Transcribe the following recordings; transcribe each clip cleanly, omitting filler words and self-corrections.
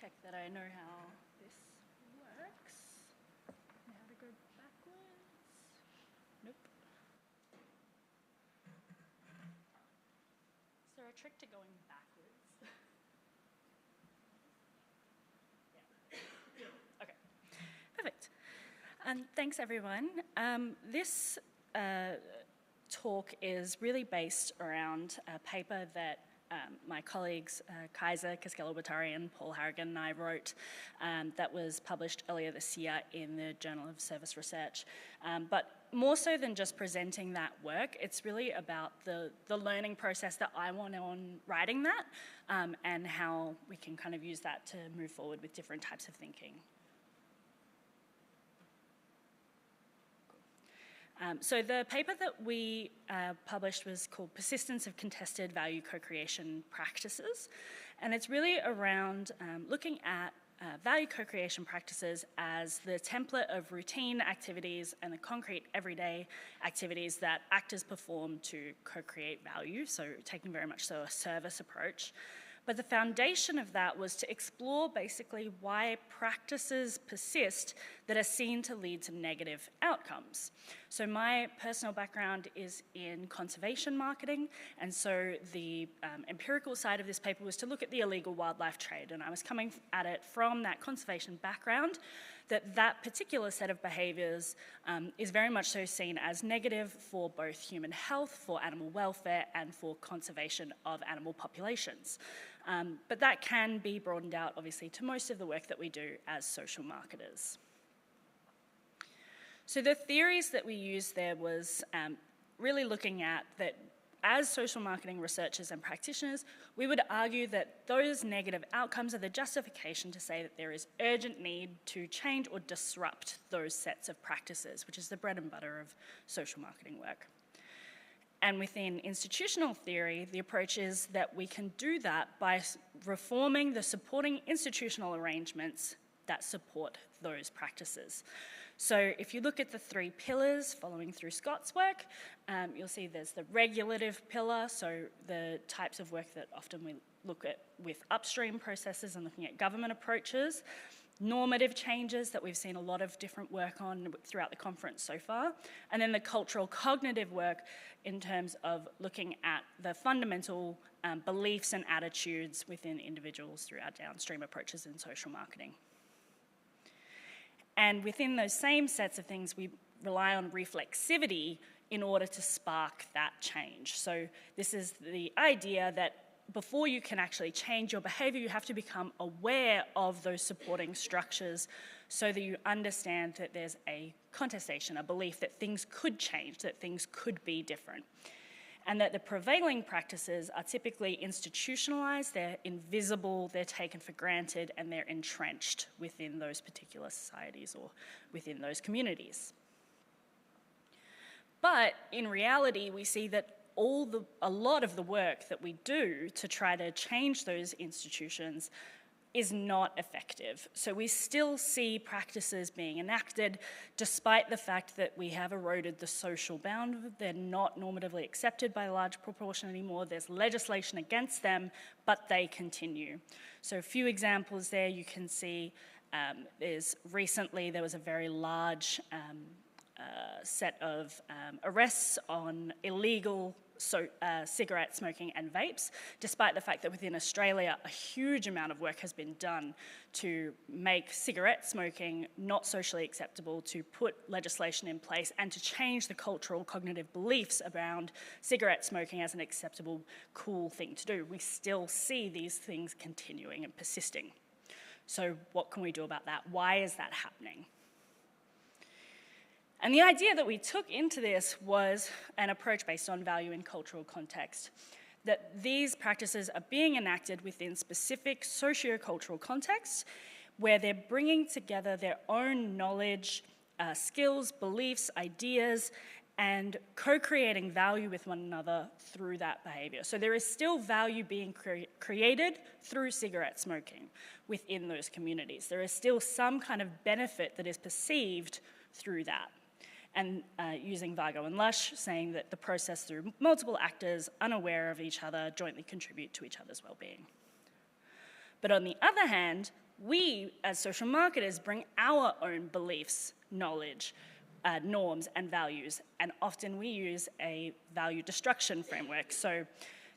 check that I know how this works. Know how to go backwards? Nope. Is there a trick to going backwards? Yeah. Okay. Perfect. Thanks, everyone. This talk is really based around a paper that my colleagues Kaisa Koskela-Huotari and Paul Harrigan and I wrote that was published earlier this year in the Journal of Service Research. But more so than just presenting that work, it's really about the learning process that I went on writing that and how we can kind of use that to move forward with different types of thinking. So the paper that we published was called Persistence of Contested Value Co-Creation Practices, and it's really around looking at value co-creation practices as the template of routine activities and the concrete everyday activities that actors perform to co-create value, so taking very much so a service approach. But the foundation of that was to explore basically why practices persist that are seen to lead to negative outcomes. So my personal background is in conservation marketing, and so the empirical side of this paper was to look at the illegal wildlife trade, and I was coming at it from that conservation background, that particular set of behaviours is very much so seen as negative for both human health, for animal welfare, and for conservation of animal populations. But that can be broadened out, obviously, to most of the work that we do as social marketers. So the theories that we used there was really looking at that as social marketing researchers and practitioners, we would argue that those negative outcomes are the justification to say that there is urgent need to change or disrupt those sets of practices, which is the bread and butter of social marketing work. And within institutional theory, the approach is that we can do that by reforming the supporting institutional arrangements that support those practices. So if you look at the three pillars following through Scott's work, you'll see there's the regulative pillar, so the types of work that often we look at with upstream processes and looking at government approaches, normative changes that we've seen a lot of different work on throughout the conference so far, and then the cultural cognitive work in terms of looking at the fundamental beliefs and attitudes within individuals through our downstream approaches in social marketing. And within those same sets of things, we rely on reflexivity in order to spark that change. So this is the idea that before you can actually change your behaviour, you have to become aware of those supporting structures so that you understand that there's a contestation, a belief that things could change, that things could be different. And that the prevailing practices are typically institutionalised, they're invisible, they're taken for granted, and they're entrenched within those particular societies or within those communities. But in reality, we see that a lot of the work that we do to try to change those institutions is not effective. So we still see practices being enacted despite the fact that we have eroded the social bound. They're not normatively accepted by a large proportion anymore. There's legislation against them, but they continue. So a few examples there you can see recently there was a very large set of arrests on illegal cigarette smoking and vapes, despite the fact that within Australia a huge amount of work has been done to make cigarette smoking not socially acceptable, to put legislation in place and to change the cultural cognitive beliefs around cigarette smoking as an acceptable, cool thing to do. We still see these things continuing and persisting. So what can we do about that? Why is that happening? And the idea that we took into this was an approach based on value in cultural context, that these practices are being enacted within specific socio-cultural contexts where they're bringing together their own knowledge, skills, beliefs, ideas, and co-creating value with one another through that behaviour. So there is still value being created through cigarette smoking within those communities. There is still some kind of benefit that is perceived through that. And using Vargo and Lush, saying that the process through multiple actors unaware of each other jointly contribute to each other's well-being. But on the other hand, we, as social marketers, bring our own beliefs, knowledge, norms, and values, and often we use a value destruction framework. So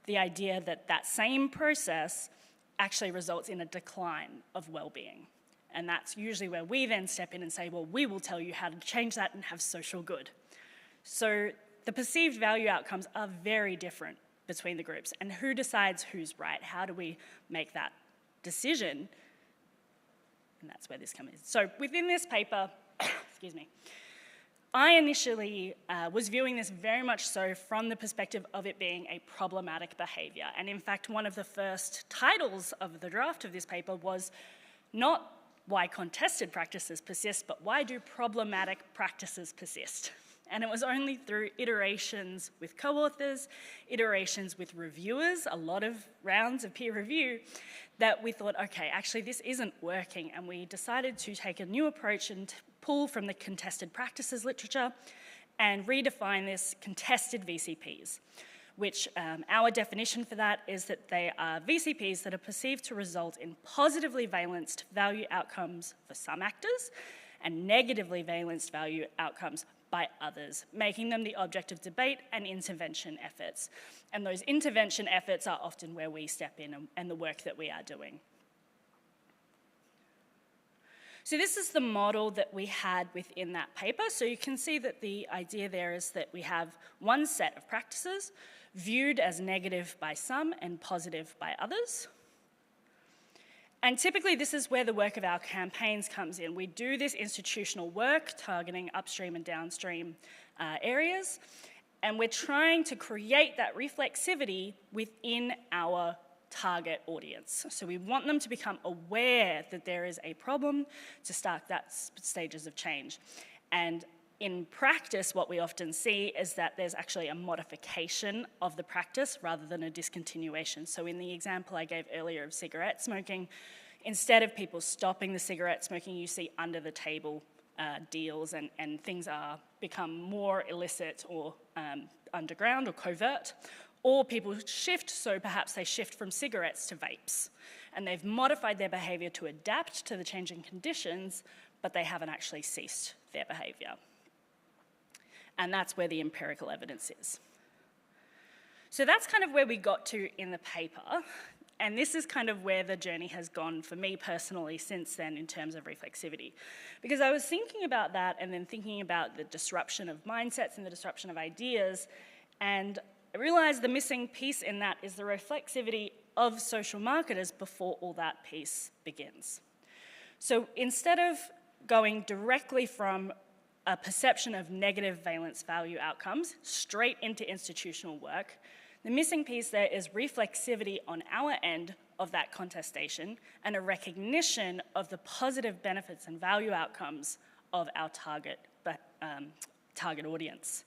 the idea that that same process actually results in a decline of well-being. And that's usually where we then step in and say, well, we will tell you how to change that and have social good. So the perceived value outcomes are very different between the groups. And who decides who's right? How do we make that decision? And that's where this comes in. So within this paper, excuse me, I initially was viewing this very much so from the perspective of it being a problematic behaviour. And in fact, one of the first titles of the draft of this paper was not why contested practices persist, but why do problematic practices persist? And it was only through iterations with co-authors, iterations with reviewers, a lot of rounds of peer review, that we thought, okay, actually this isn't working, and we decided to take a new approach and pull from the contested practices literature and redefine this contested VCPs, which our definition for that is that they are VCPs that are perceived to result in positively valenced value outcomes for some actors and negatively valenced value outcomes by others, making them the object of debate and intervention efforts. And those intervention efforts are often where we step in and the work that we are doing. So this is the model that we had within that paper. So you can see that the idea there is that we have one set of practices viewed as negative by some and positive by others. And typically this is where the work of our campaigns comes in. We do this institutional work targeting upstream and downstream areas, and we're trying to create that reflexivity within our target audience. So we want them to become aware that there is a problem to start that stages of change. And in practice, what we often see is that there's actually a modification of the practice rather than a discontinuation. So in the example I gave earlier of cigarette smoking, instead of people stopping the cigarette smoking, you see under the table deals and things become more illicit or underground or covert. Or people shift, so perhaps they shift from cigarettes to vapes. And they've modified their behaviour to adapt to the changing conditions, but they haven't actually ceased their behaviour. And that's where the empirical evidence is. So that's kind of where we got to in the paper. And this is kind of where the journey has gone for me personally since then in terms of reflexivity. Because I was thinking about that and then thinking about the disruption of mindsets and the disruption of ideas, and I realised the missing piece in that is the reflexivity of social marketers before all that piece begins. So instead of going directly from a perception of negative valence value outcomes straight into institutional work, the missing piece there is reflexivity on our end of that contestation and a recognition of the positive benefits and value outcomes of our target audience.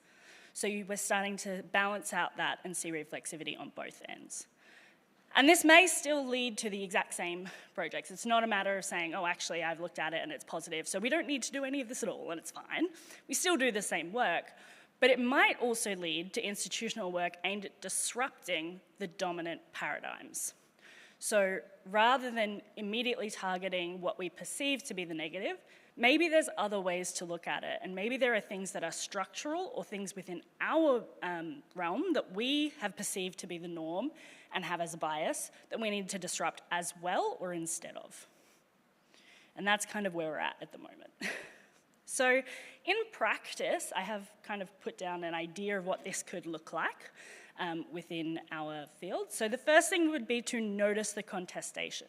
So we're starting to balance out that and see reflexivity on both ends. And this may still lead to the exact same projects. It's not a matter of saying, oh, actually, I've looked at it and it's positive, so we don't need to do any of this at all, and it's fine. We still do the same work, but it might also lead to institutional work aimed at disrupting the dominant paradigms. So rather than immediately targeting what we perceive to be the negative, maybe there's other ways to look at it, and maybe there are things that are structural or things within our realm that we have perceived to be the norm and have as a bias that we need to disrupt as well or instead of. And that's kind of where we're at the moment. So in practice, I have kind of put down an idea of what this could look like within our field. So the first thing would be to notice the contestation.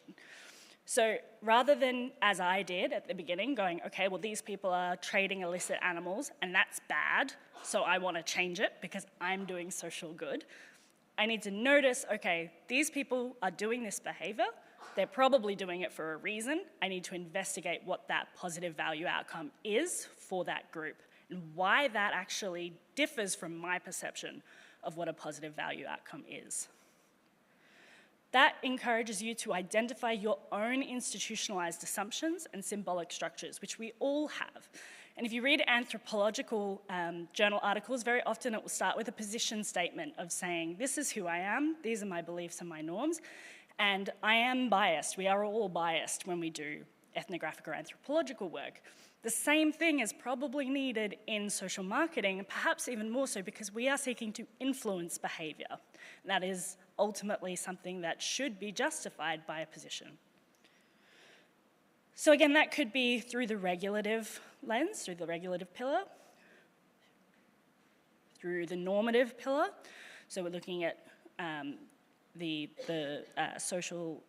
So rather than, as I did at the beginning, going, okay, well, these people are trading illicit animals, and that's bad, so I want to change it because I'm doing social good, I need to notice, okay, these people are doing this behavior, they're probably doing it for a reason. I need to investigate what that positive value outcome is for that group and why that actually differs from my perception of what a positive value outcome is. That encourages you to identify your own institutionalized assumptions and symbolic structures, which we all have. And if you read anthropological journal articles, very often it will start with a position statement of saying, this is who I am, these are my beliefs and my norms, And I am biased. We are all biased when we do ethnographic or anthropological work. The same thing is probably needed in social marketing, perhaps even more so because we are seeking to influence behaviour. And that is ultimately something that should be justified by a position. So again, that could be through the regulative lens, through the regulative pillar, through the normative pillar. So we're looking at the social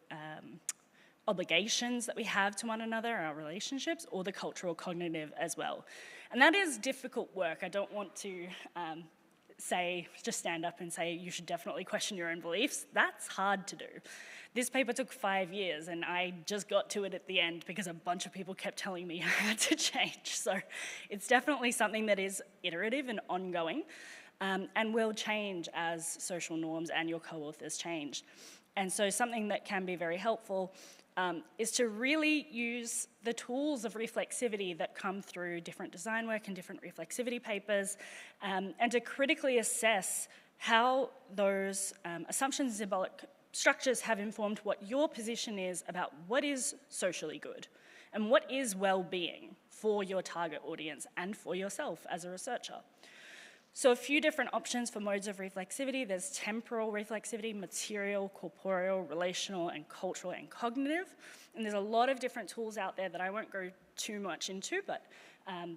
obligations that we have to one another, our relationships, or the cultural cognitive as well. And that is difficult work. I don't want to just stand up and say you should definitely question your own beliefs. That's hard to do. This paper took 5 years, and I just got to it at the end because a bunch of people kept telling me I had to change. So it's definitely something that is iterative and ongoing, and will change as social norms and your co-authors change. And so something that can be very helpful is to really use the tools of reflexivity that come through different design work and different reflexivity papers, and to critically assess how those assumptions and symbolic structures have informed what your position is about what is socially good and what is well-being for your target audience and for yourself as a researcher. So a few different options for modes of reflexivity. There's temporal reflexivity, material, corporeal, relational, and cultural and cognitive. And there's a lot of different tools out there that I won't go too much into, but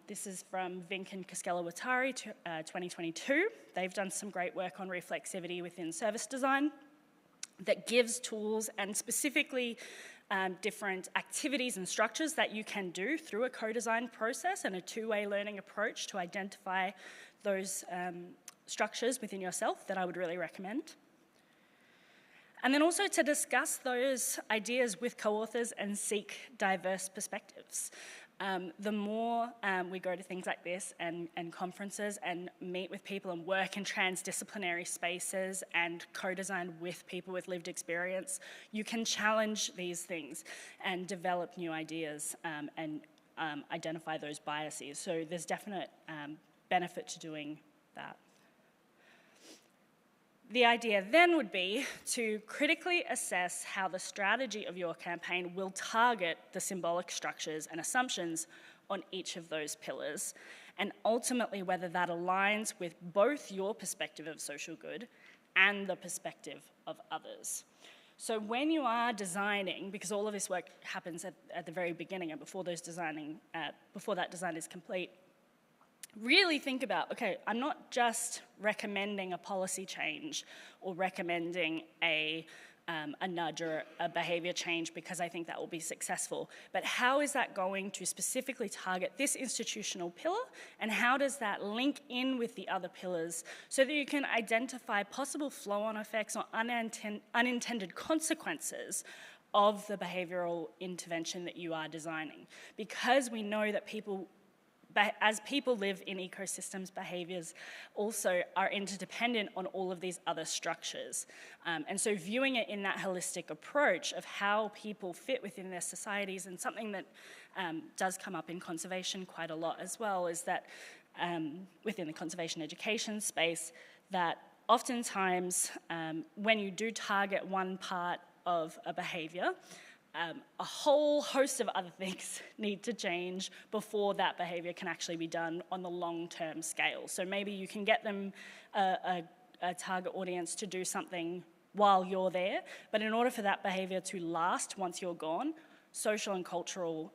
this is from Vink and Koskela-Huotari, 2022. They've done some great work on reflexivity within service design that gives tools and specifically different activities and structures that you can do through a co-design process and a two-way learning approach to identify those structures within yourself that I would really recommend. And then also to discuss those ideas with co-authors and seek diverse perspectives. The more we go to things like this and conferences and meet with people and work in transdisciplinary spaces and co-design with people with lived experience, you can challenge these things and develop new ideas and identify those biases. So there's definite benefit to doing that. The idea then would be to critically assess how the strategy of your campaign will target the symbolic structures and assumptions on each of those pillars, and ultimately whether that aligns with both your perspective of social good and the perspective of others. So when you are designing, because all of this work happens at the very beginning and before that design is complete, really think about, okay, I'm not just recommending a policy change or recommending a nudge or a behavior change because I think that will be successful, but how is that going to specifically target this institutional pillar, and how does that link in with the other pillars so that you can identify possible flow-on effects or unintended consequences of the behavioral intervention that you are designing? Because we know that as people live in ecosystems, behaviours also are interdependent on all of these other structures. And so viewing it in that holistic approach of how people fit within their societies, and something that does come up in conservation quite a lot as well, is that within the conservation education space, that oftentimes when you do target one part of a behaviour, a whole host of other things need to change before that behaviour can actually be done on the long-term scale. So maybe you can get them a target audience to do something while you're there, but in order for that behaviour to last once you're gone, social and cultural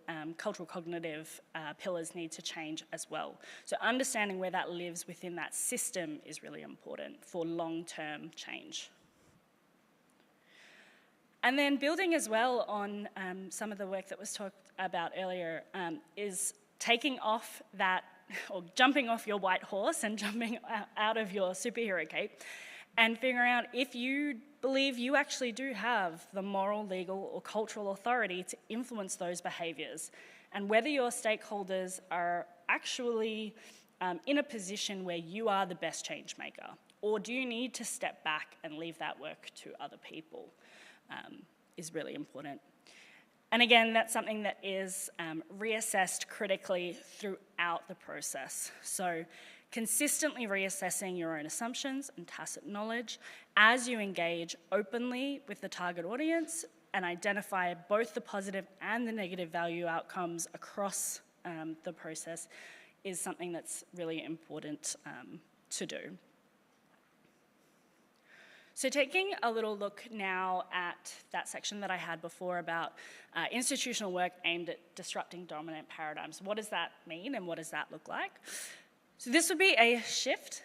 cognitive pillars need to change as well. So understanding where that lives within that system is really important for long-term change. And then building as well on some of the work that was talked about earlier is taking off that, or jumping off your white horse and jumping out of your superhero cape and figuring out if you believe you actually do have the moral, legal, or cultural authority to influence those behaviours, and whether your stakeholders are actually in a position where you are the best change maker, or do you need to step back and leave that work to other people? Is really important. And again, that's something that is reassessed critically throughout the process. So consistently reassessing your own assumptions and tacit knowledge as you engage openly with the target audience and identify both the positive and the negative value outcomes across the process is something that's really important to do. So taking a little look now at that section that I had before about institutional work aimed at disrupting dominant paradigms. What does that mean and what does that look like? So this would be a shift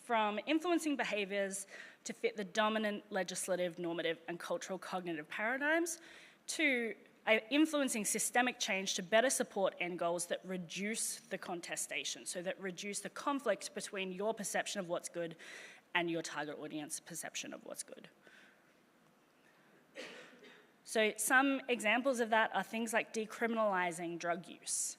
from influencing behaviours to fit the dominant legislative, normative and cultural cognitive paradigms to influencing systemic change to better support end goals that reduce the contestation, so that reduce the conflict between your perception of what's good and your target audience perception of what's good. So some examples of that are things like decriminalising drug use.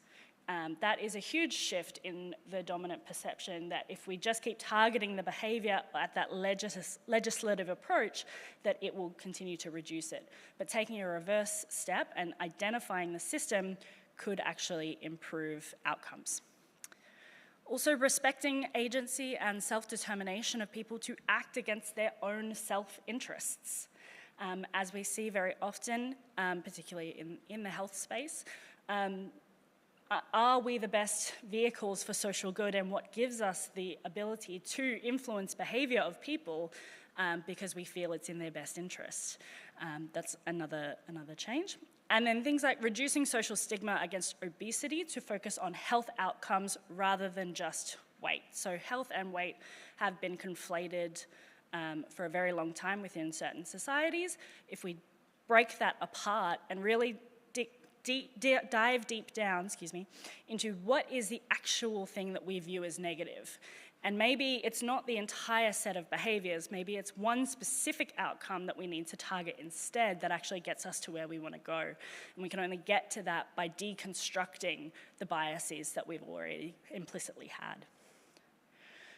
That is a huge shift in the dominant perception that if we just keep targeting the behaviour at that legislative approach, that it will continue to reduce it. But taking a reverse step and identifying the system could actually improve outcomes. Also respecting agency and self-determination of people to act against their own self-interests. As we see very often, particularly in the health space, are we the best vehicles for social good, and what gives us the ability to influence behaviour of people because we feel it's in their best interest? That's another change. And then things like reducing social stigma against obesity to focus on health outcomes rather than just weight. So health and weight have been conflated for a very long time within certain societies. If we break that apart and really dive deep down, into what is the actual thing that we view as negative. And maybe it's not the entire set of behaviours, maybe it's one specific outcome that we need to target instead that actually gets us to where we want to go. And we can only get to that by deconstructing the biases that we've already implicitly had.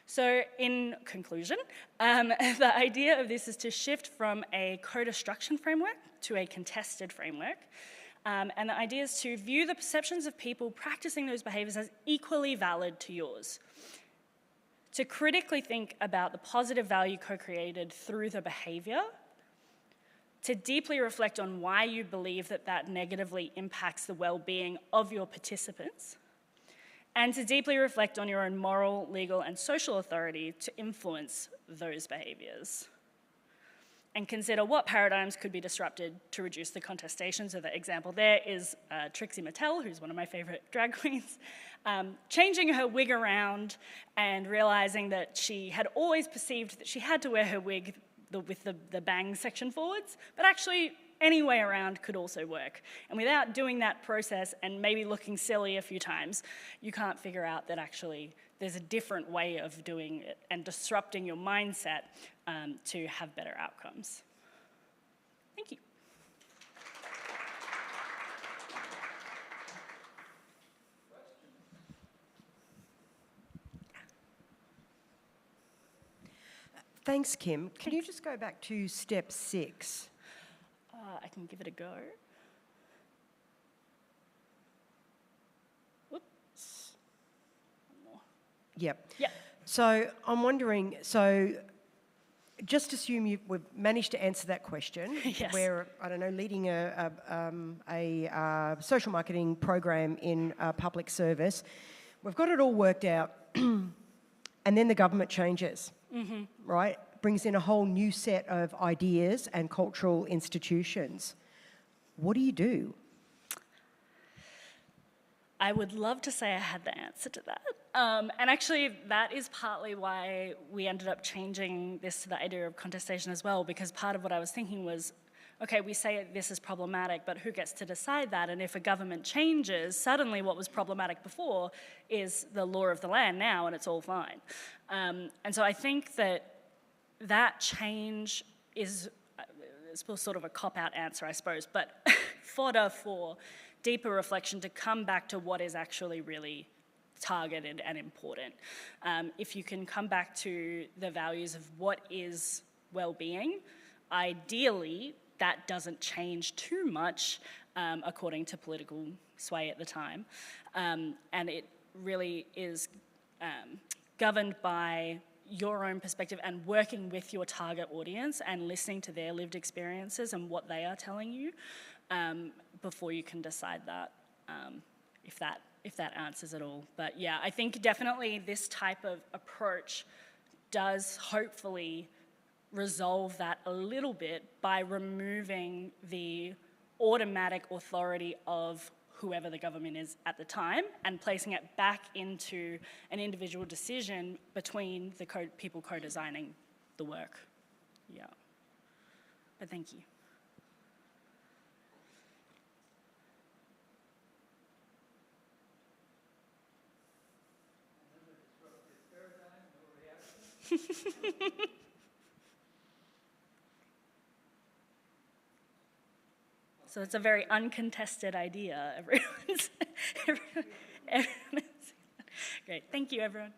So in conclusion, the idea of this is to shift from a co-destruction framework to a contested framework. And the idea is to view the perceptions of people practicing those behaviours as equally valid to yours. To critically think about the positive value co-created through the behaviour, to deeply reflect on why you believe that that negatively impacts the well-being of your participants, and to deeply reflect on your own moral, legal and social authority to influence those behaviours. And consider what paradigms could be disrupted to reduce the contestation. So the example there is Trixie Mattel, who's one of my favourite drag queens, changing her wig around and realising that she had always perceived that she had to wear her wig with the bang section forwards, but actually any way around could also work. And without doing that process and maybe looking silly a few times, you can't figure out that actually there's a different way of doing it and disrupting your mindset to have better outcomes. Thank you. Thanks, Kim. Can you just go back to step 6? I can give it a go. Whoops. One more. Yep. Yep. So I'm wondering, just assume we've managed to answer that question. Yes. We're, I don't know, leading a social marketing program in public service. We've got it all worked out, and then the government changes, right? Brings in a whole new set of ideas and cultural institutions. What do you do? I would love to say I had the answer to that. And actually, that is partly why we ended up changing this to the idea of contestation as well, because part of what I was thinking was, okay, we say this is problematic, but who gets to decide that? And if a government changes, suddenly what was problematic before is the law of the land now, and it's all fine. And so I think that change is sort of a cop-out answer, I suppose, but fodder for deeper reflection to come back to what is actually really targeted and important. If you can come back to the values of what is well-being, ideally that doesn't change too much according to political sway at the time. And it really is governed by your own perspective and working with your target audience and listening to their lived experiences and what they are telling you before you can decide that, if that answers it all. But yeah, I think definitely this type of approach does hopefully resolve that a little bit by removing the automatic authority of whoever the government is at the time and placing it back into an individual decision between the people co-designing the work. Yeah. But thank you. So it's a very uncontested idea. Everyone's great. Thank you, everyone.